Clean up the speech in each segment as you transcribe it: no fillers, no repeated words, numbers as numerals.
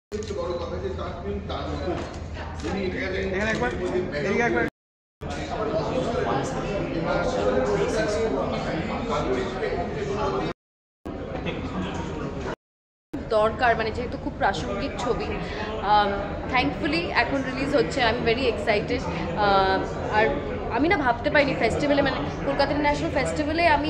দরকার মানে যেহেতু খুব প্রাসঙ্গিক ছবি থ্যাঙ্কফুলি এখন রিলিজ হচ্ছে আমি ভেরি এক্সাইটেড আর আমি না ভাবতে পারিনি ফেস্টিভ্যালে মানে কলকাতা ইন্টারন্যাশনাল ফেস্টিভ্যালে আমি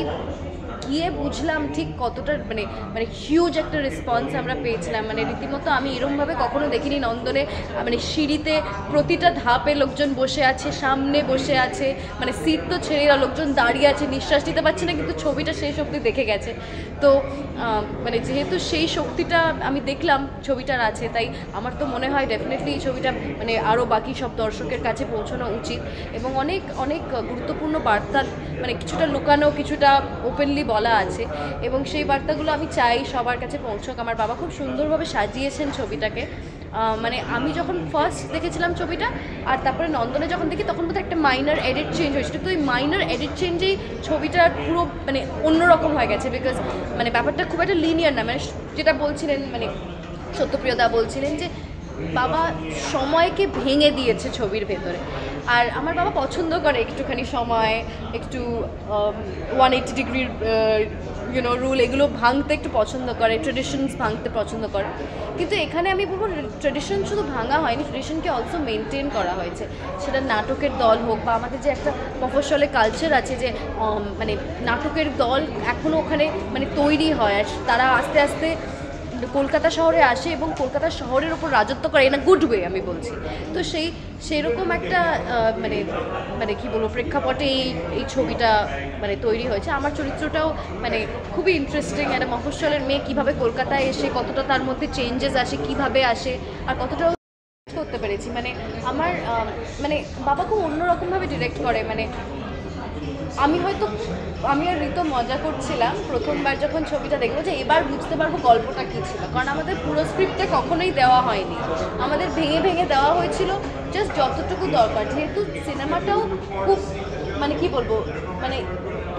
গিয়ে বুঝলাম ঠিক কতটা মানে মানে হিউজ একটা রেসপন্স আমরা পেয়েছিলাম মানে রীতিমতো আমি এরকমভাবে কখনো দেখিনি নন্দনে মানে সিঁড়িতে প্রতিটা ধাপে লোকজন বসে আছে সামনে বসে আছে মানে সিট তো ছেড়ে লোকজন দাঁড়িয়ে আছে নিঃশ্বাস নিতে পারছে না কিন্তু ছবিটা সেই শক্তি দেখে গেছে তো মানে যেহেতু সেই শক্তিটা আমি দেখলাম ছবিটার আছে তাই আমার তো মনে হয় ডেফিনেটলি এই ছবিটা মানে আরও বাকি সব দর্শকের কাছে পৌঁছানো উচিত এবং অনেক অনেক গুরুত্বপূর্ণ বার্তা মানে কিছুটা লুকানো কিছুটা ওপেনলি বলা আছে এবং সেই বার্তাগুলো আমি চাই সবার কাছে পৌঁছক আমার বাবা খুব সুন্দরভাবে সাজিয়েছেন ছবিটাকে মানে আমি যখন ফার্স্ট দেখেছিলাম ছবিটা আর তারপরে নন্দনে যখন দেখি তখন বোধহয় একটা মাইনার এডিট চেঞ্জ হয়েছিল কিন্তু ওই মাইনার এডিট চেঞ্জেই ছবিটা পুরো মানে অন্যরকম হয়ে গেছে বিকজ মানে ব্যাপারটা খুব একটা লিনিয়ার না মানে যেটা বলছিলেন মানে সত্যপ্রিয়দা বলছিলেন যে বাবা সময়কে ভেঙে দিয়েছে ছবির ভেতরে আর আমার বাবা পছন্দ করে একটুখানি সময় একটু 180 ডিগ্রির রুল এগুলো ভাঙতে একটু পছন্দ করে ট্রেডিশনস ভাঙতে পছন্দ করে কিন্তু এখানে আমি বলবো ট্রেডিশন শুধু ভাঙা হয়নি ট্রেডিশনকে অলসো মেনটেন করা হয়েছে সেটা নাটকের দল হোক বা আমাদের যে একটা মফস্বলে কালচার আছে যে মানে নাটকের দল এখনও ওখানে মানে তৈরি হয় আর তারা আস্তে আস্তে কলকাতা শহরে আসে এবং কলকাতা শহরের ওপর রাজত্ব করে না গুড ওয়ে আমি বলছি তো সেইরকম একটা মানে মানে কী বলবো প্রেক্ষাপটে এই ছবিটা মানে তৈরি হয়েছে আমার চরিত্রটাও মানে খুবই ইন্টারেস্টিং একটা মফস্বলের মেয়ে কীভাবে কলকাতায় এসে কতটা তার মধ্যে চেঞ্জেস আসে কীভাবে আসে আর কতটা করতে পেরেছি মানে আমার মানে বাবা খুব অন্যরকমভাবে ডিরেক্ট করে মানে আমি আর ঋতু মজা করছিলাম প্রথমবার যখন ছবিটা দেখবো যে এবার বুঝতে পারবো গল্পটা কী ছিল কারণ আমাদের পুরো স্ক্রিপ্টে কখনোই দেওয়া হয়নি আমাদের ভেঙে ভেঙে দেওয়া হয়েছিল জাস্ট যতটুকু দরকার যেহেতু সিনেমাটাও খুব মানে কি বলবো মানে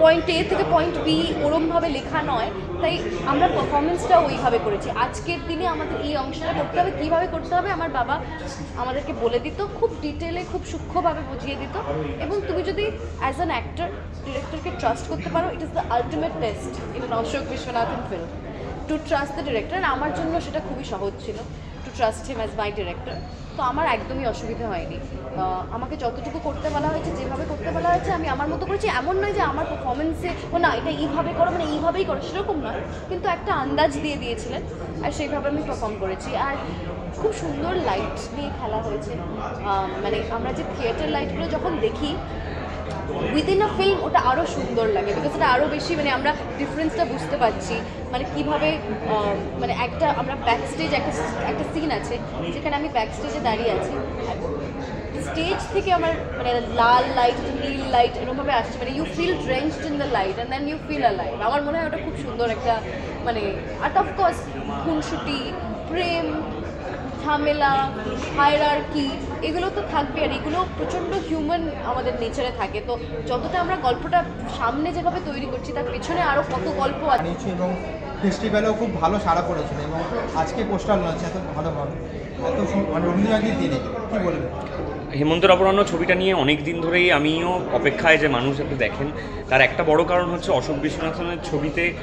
পয়েন্ট এ থেকে পয়েন্ট বি ওরমভাবে লেখা নয় তাই আমরা পারফরমেন্সটা ওইভাবে করেছি আজকের দিনে আমাদের এই অংশটা করতে হবে কীভাবে করতে হবে আমার বাবা আমাদেরকে বলে দিত খুব ডিটেলে খুব সূক্ষ্মভাবে বুঝিয়ে দিত এবং তুমি যদি অ্যাজ অ্যান অ্যাক্টর ডিরেক্টরকে ট্রাস্ট করতে পারো it is the ultimate test in Ashok Viswanathan film to trust the director আমার জন্য সেটা খুবই সহজ ছিল to trust him as my director তো আমার একদমই অসুবিধা হয়নি আমাকে যতটুকু করতে বলা হয়েছে যেভাবে করতে বলা হয়েছে আমি আমার মতো করেছি এমন নয় যে আমার পারফরমেন্সে না এটা এইভাবে করো মানে এইভাবেই করো সেরকম নয় কিন্তু একটা আন্দাজ দিয়ে দিয়েছিলেন আর সেইভাবে আমি পারফর্ম করেছি আর খুব সুন্দর লাইট দিয়ে খেলা হয়েছে মানে আমরা যে থিয়েটার লাইটগুলো যখন দেখি উইদিন আ ফিল্ম ওটা আরও সুন্দর লাগে বিকজ ওটা আরও বেশি মানে আমরা ডিফারেন্সটা বুঝতে পারছি মানে কীভাবে মানে একটা আমরা ব্যাক স্টেজ একটা সিন আছে যেখানে আমি ব্যাক স্টেজে দাঁড়িয়ে আছি স্টেজ থেকে আমার মানে লাল লাইট নীল লাইট এরকমভাবে আসছে মানে you feel drenched in the light and then you feel a light আমার মনে হয় ওটা খুব সুন্দর একটা মানে আর্ট অফকোর্স খুনসুটি প্রেম ঝামেলা হায়ারার্কি এগুলো তো থাকবে আর এগুলো প্রচণ্ড হিউম্যান আমাদের নেচারে থাকে তো যতটা আমরা গল্পটা সামনে যেভাবে তৈরি করছি তার পেছনে আরও কত গল্প আছে এবং ফেস্টিভ্যালেও খুব ভালো সাড়া পড়েছিল এবং আজকে পোস্টার লঞ্চ এত ভালোভাবে এত মানে রবীন্দ্রনাথের দিনে কী বলবেন হেমন্তের অপরাহ্ন ছবিটা নিয়ে অনেক দিন ধরেই আমিও অপেক্ষায় যে মানুষ একটু দেখেন তার একটা বড় কারণ হচ্ছে অশোক বিশ্বনাথনের ছবিতে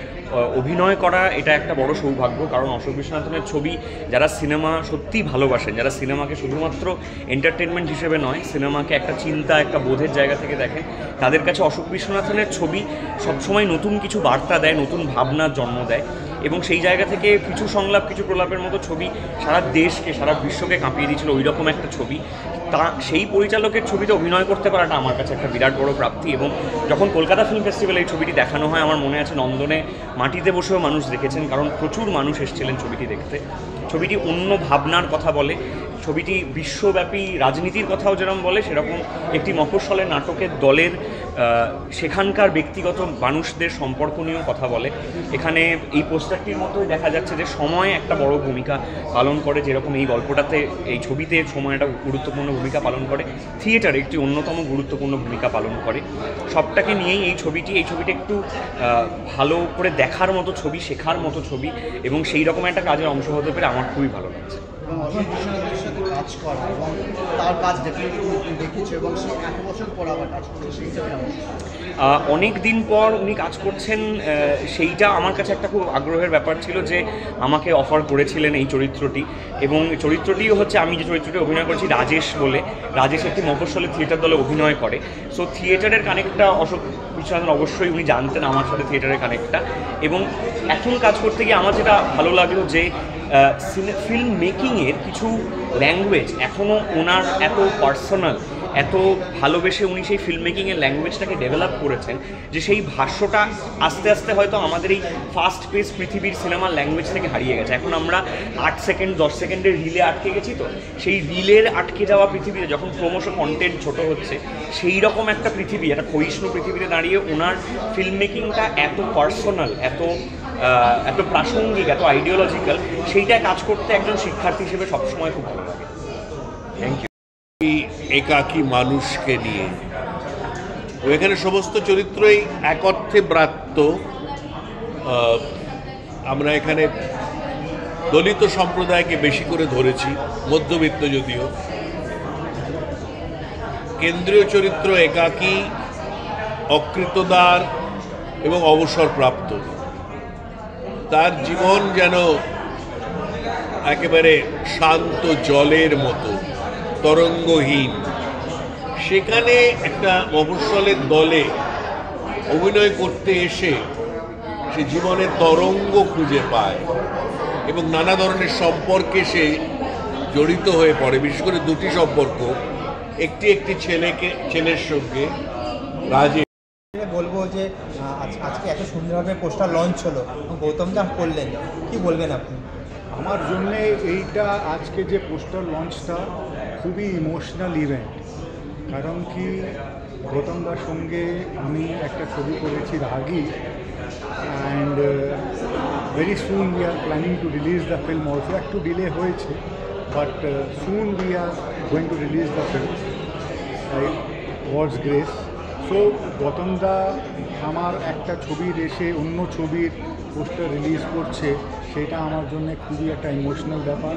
অভিনয় করা এটা একটা বড় সৌভাগ্য কারণ অশোক বিশ্বনাথনের ছবি যারা সিনেমা সত্যিই ভালোবাসেন যারা সিনেমাকে শুধুমাত্র এন্টারটেনমেন্ট হিসেবে নয় সিনেমাকে একটা চিন্তা একটা বোধের জায়গা থেকে দেখেন তাদের কাছে অশোক বিশ্বনাথনের ছবি সবসময় নতুন কিছু বার্তা দেয় নতুন ভাবনার জন্ম দেয় এবং সেই জায়গা থেকে কিছু সংলাপ কিছু প্রলাপের মতো ছবি সারা দেশকে সারা বিশ্বকে কাঁপিয়ে দিয়েছিল ওই রকম একটা ছবি তা সেই পরিচালকের ছবিতে অভিনয় করতে পারাটা আমার কাছে একটা বিরাট বড় প্রাপ্তি এবং যখন কলকাতা ফিল্ম ফেস্টিভ্যালে এই ছবিটি দেখানো হয় আমার মনে আছে নন্দনে মাটিতে বসেও মানুষ দেখেছেন কারণ প্রচুর মানুষ এসেছিলেন ছবিটি দেখতে ছবিটি অন্য ভাবনার কথা বলে ছবিটি বিশ্বব্যাপী রাজনীতির কথাও যেরকম বলে সেরকম একটি মফস্বলের নাটকের দলের সেখানকার ব্যক্তিগত মানুষদের সম্পর্ক নিয়েও কথা বলে এখানে এই পোস্টারটির মতোই দেখা যাচ্ছে যে সময় একটা বড় ভূমিকা পালন করে যেরকম এই গল্পটাতে এই ছবিতে সময় একটা গুরুত্বপূর্ণ ভূমিকা পালন করে থিয়েটার একটি অন্যতম গুরুত্বপূর্ণ ভূমিকা পালন করে সবটাকে নিয়েই এই ছবিটি একটু ভালো করে দেখার মতো ছবি শেখার মতো ছবি এবং সেই রকম একটা কাজের অংশ হতে পেরে আমার খুবই ভালো লাগছে এবং অশোক বিশ্বনাথের সাথে কাজ করা এবং তার কাজ ডেফিনেটলি তুমি দেখেছো এবং সে 1 বছর পর আবার কাজ করছে, সেইটা কেমন? অনেক দিন পর উনি কাজ করছেন, সেইটা আমার কাছে একটা খুব আগ্রহের ব্যাপার ছিল যে আমাকে অফার করেছিলেন এই চরিত্রটি, এবং চরিত্রটিও হচ্ছে আমি যে চরিত্রটি অভিনয় করেছি রাজেশ বলে। রাজেশ একটি মফস্বলী থিয়েটার দলে অভিনয় করে, সো থিয়েটারের কানেক্টটা অশোক বিশ্বনাথন অবশ্যই উনি জানতেন আমার সাথে থিয়েটারের কানেক্টটা। এবং এখন কাজ করতে গিয়ে আমার যেটা ভালো লাগলো যে ফিল্ম মেকিংয়ের কিছু ল্যাঙ্গুয়েজ এখনও ওনার এত পার্সোনাল, এত ভালোবেসে উনি সেই ফিল্ম মেকিংয়ের ল্যাঙ্গুয়েজটাকে ডেভেলপ করেছেন যে সেই ভাষ্যটা আস্তে আস্তে হয়তো আমাদের এই ফাস্ট পেস পৃথিবীর সিনেমার ল্যাঙ্গুয়েজ থেকে হারিয়ে গেছে। এখন আমরা 8 সেকেন্ড 10 সেকেন্ডের রিলে আটকে গেছি, তো সেই রিলের আটকে যাওয়া পৃথিবীতে যখন ক্রমশ কন্টেন্ট ছোট হচ্ছে, সেই রকম একটা পৃথিবী, একটা ক্ষয়িষ্ণু পৃথিবীতে দাঁড়িয়ে ওনার ফিল্ম মেকিংটা এত পার্সোনাল, এত প্রাসঙ্গিক, এত আইডিওলজিক্যাল, সেইটা কাজ করতে একজন শিক্ষার্থী হিসেবে সবসময় খুব ভালো লাগে। Thank you. একাকী মানুষকে নিয়ে এখানে সমস্ত চরিত্রই এক অর্থে ব্রাত্য। আমরা এখানে দলিত সম্প্রদায়কে বেশি করে ধরেছি, মধ্যবিত্ত যদিও। কেন্দ্রীয় চরিত্র একাকী, অকৃতদার এবং অবসরপ্রাপ্ত। তার জীবন যেন একেবারে শান্ত জলের মতো, তরঙ্গহীন। সেখানে একটা মফস্বলের দলে অভিনয় করতে এসে সে জীবনের তরঙ্গ খুঁজে পায় এবং নানা ধরনের সম্পর্কে সে জড়িত হয়ে পড়ে। বিশেষ করে দুটি সম্পর্ক, একটি ছেলের সঙ্গে রাজে। বলবো যে আজকে এত সুন্দরভাবে পোস্টার লঞ্চ হলো, গৌতম দা করলেন, কি বলবেন আপনি? আমার জন্যে এইটা আজকে যে পোস্টার লঞ্চটা খুবই ইমোশনাল ইভেন্ট। কারণ কি, গৌতমদার সঙ্গে আমি একটা ছবি করেছি রাগী, and very soon we are planning to release the film also. একটু ডিলে হয়েছে, but soon we are going to release the film by God's grace. So গৌতমদা আমার একটা ছবির এসে অন্য ছবির পোস্টার রিলিজ করছে, সেটা আমার জন্য খুবই একটা ইমোশনাল ব্যাপার।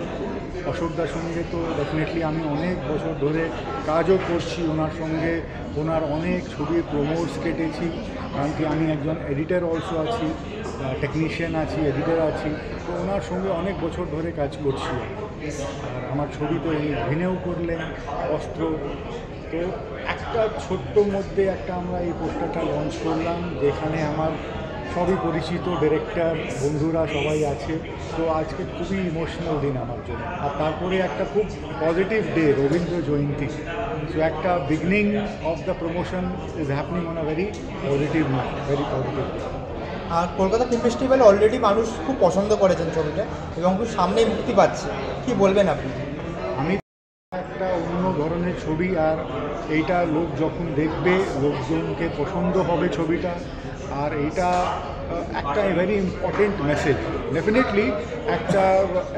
অশোকদার সঙ্গে তো ডেফিনেটলি আমি অনেক বছর ধরে কাজও করছি ওনার সঙ্গে, ওনার অনেক ছবির প্রমোটস কেটেছি, কারণ কি আমি একজন এডিটর অলসো আছি, টেকনিশিয়ান আছি, এডিটর আছি। তো ওনার সঙ্গে অনেক বছর ধরে কাজ করছি। আর আমার ছবি তো এই অভিনয়ও করলেন, অস্ত্র। তো একটা ছোট্ট মধ্যে একটা আমরা এই পোস্টারটা লঞ্চ করলাম, যেখানে আমার সবই পরিচিত ডিরেক্টর বন্ধুরা সবাই আছে। তো আজকে খুবই ইমোশনাল দিন আমার জন্য। আর তারপরে একটা খুব positive day, Rabindra Jayanti. So একটা beginning of the promotion is happening on a very positive note, very positive. আর কলকাতা ফিল্ম ফেস্টিভ্যালে অলরেডি মানুষ খুব পছন্দ করেছেন ছবিটা এবং খুব সামনেই মুক্তি পাচ্ছে, কি বলবেন আপনি? আমি একটা অন্য ধরনের ছবি, আর এইটা লোক যখন দেখবে, লোকজনকে পছন্দ হবে ছবিটা। আর এইটা একটা ভেরি ইম্পর্টেন্ট মেসেজ। ডেফিনেটলি একটা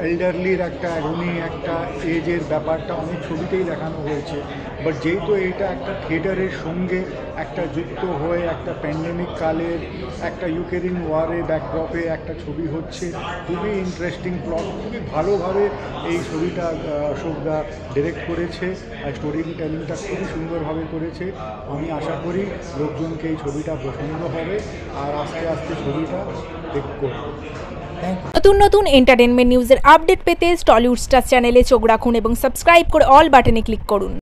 এল্ডারলির একটা অ্যাগনি, একটা এজের ব্যাপারটা অনেক ছবিতেই দেখানো হয়েছে, বাট যেহেতু এইটা একটা থিয়েটারের সঙ্গে একটা যুক্ত হয়ে একটা প্যান্ডেমিক কালের একটা ইউক্রেন ওয়ারের ব্যাকড্রপে একটা ছবি হচ্ছে, খুবই ইন্টারেস্টিং প্লট, খুবই ভালোভাবে এই ছবিটা অশোকদা ডিরেক্ট করেছে, আর স্টোরি টেলিংটা খুবই সুন্দরভাবে করেছে। আমি আশা করি লোকজনকে এই ছবিটা পছন্দ হবে আর আস্তে আস্তে ছবিটা দেখব। নতুন নতুন এন্টারটেনমেন্ট নিউজের আপডেট পেতে টলিউড স্টার চ্যানেলে চোখ রাখুন এবং সাবস্ক্রাইব করে অল বাটনে ক্লিক করুন।